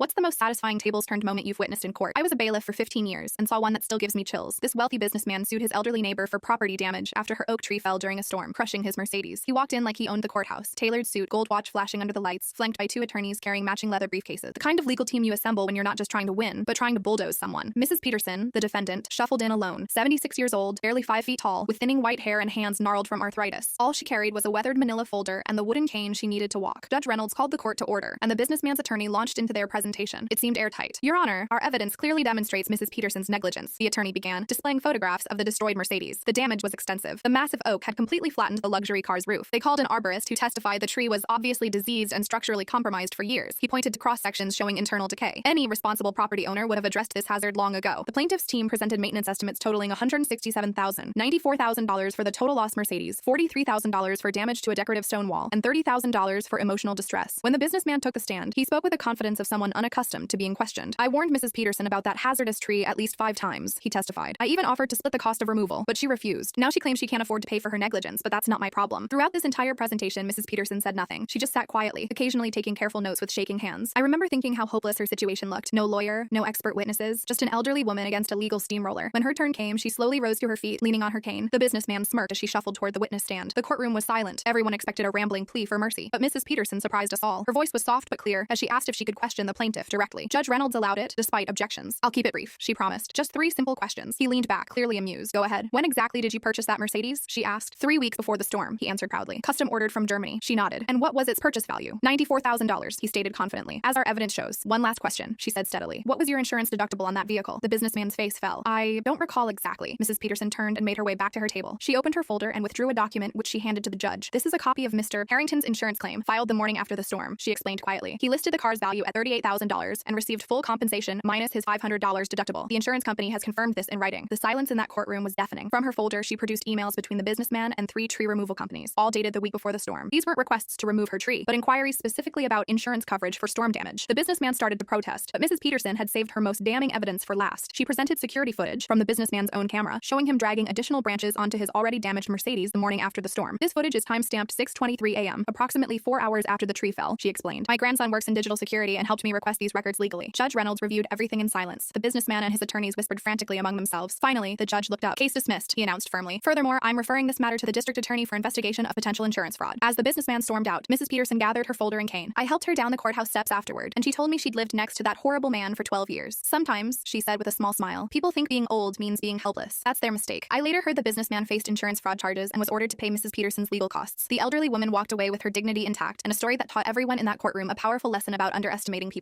What's the most satisfying tables-turned moment you've witnessed in court? I was a bailiff for 15 years and saw one that still gives me chills. This wealthy businessman sued his elderly neighbor for property damage after her oak tree fell during a storm, crushing his Mercedes. He walked in like he owned the courthouse, tailored suit, gold watch flashing under the lights, flanked by two attorneys carrying matching leather briefcases. The kind of legal team you assemble when you're not just trying to win, but trying to bulldoze someone. Mrs. Peterson, the defendant, shuffled in alone, 76 years old, barely 5 feet tall, with thinning white hair and hands gnarled from arthritis. All she carried was a weathered manila folder and the wooden cane she needed to walk. Judge Reynolds called the court to order, and the businessman's attorney launched into their presentation. It seemed airtight. Your Honor, our evidence clearly demonstrates Mrs. Peterson's negligence, the attorney began, displaying photographs of the destroyed Mercedes. The damage was extensive. The massive oak had completely flattened the luxury car's roof. They called an arborist who testified the tree was obviously diseased and structurally compromised for years. He pointed to cross-sections showing internal decay. Any responsible property owner would have addressed this hazard long ago. The plaintiff's team presented maintenance estimates totaling $167,000, $94,000 for the total loss Mercedes, $43,000 for damage to a decorative stone wall, and $30,000 for emotional distress. When the businessman took the stand, he spoke with the confidence of someone unaccustomed to being questioned. I warned Mrs. Peterson about that hazardous tree at least 5 times, he testified. I even offered to split the cost of removal, but she refused. Now she claims she can't afford to pay for her negligence, but that's not my problem. Throughout this entire presentation, Mrs. Peterson said nothing. She just sat quietly, occasionally taking careful notes with shaking hands. I remember thinking how hopeless her situation looked. No lawyer, no expert witnesses, just an elderly woman against a legal steamroller. When her turn came, she slowly rose to her feet, leaning on her cane. The businessman smirked as she shuffled toward the witness stand. The courtroom was silent. Everyone expected a rambling plea for mercy, but Mrs. Peterson surprised us all. Her voice was soft but clear as she asked if she could question the plaintiff directly. Judge Reynolds allowed it, despite objections. I'll keep it brief, she promised. Just 3 simple questions. He leaned back, clearly amused. Go ahead. When exactly did you purchase that Mercedes? She asked. 3 weeks before the storm, he answered proudly. Custom ordered from Germany. She nodded. And what was its purchase value? $94,000, he stated confidently. As our evidence shows. One last question, she said steadily. What was your insurance deductible on that vehicle? The businessman's face fell. I don't recall exactly. Mrs. Peterson turned and made her way back to her table. She opened her folder and withdrew a document which she handed to the judge. This is a copy of Mr. Harrington's insurance claim, filed the morning after the storm, she explained quietly. He listed the car's value at $38,000 and received full compensation minus his $500 deductible. The insurance company has confirmed this in writing. The silence in that courtroom was deafening. From her folder, she produced emails between the businessman and 3 tree removal companies, all dated the week before the storm. These weren't requests to remove her tree, but inquiries specifically about insurance coverage for storm damage. The businessman started to protest, but Mrs. Peterson had saved her most damning evidence for last. She presented security footage from the businessman's own camera, showing him dragging additional branches onto his already damaged Mercedes the morning after the storm. This footage is time-stamped 6:23 a.m., approximately 4 hours after the tree fell, she explained. My grandson works in digital security and helped me request these records legally. Judge Reynolds reviewed everything in silence. The businessman and his attorneys whispered frantically among themselves. Finally, the judge looked up. Case dismissed, he announced firmly. Furthermore, I'm referring this matter to the district attorney for investigation of potential insurance fraud. As the businessman stormed out, Mrs. Peterson gathered her folder and cane. I helped her down the courthouse steps afterward, and she told me she'd lived next to that horrible man for 12 years. Sometimes, she said with a small smile, people think being old means being helpless. That's their mistake. I later heard the businessman faced insurance fraud charges and was ordered to pay Mrs. Peterson's legal costs. The elderly woman walked away with her dignity intact and a story that taught everyone in that courtroom a powerful lesson about underestimating people.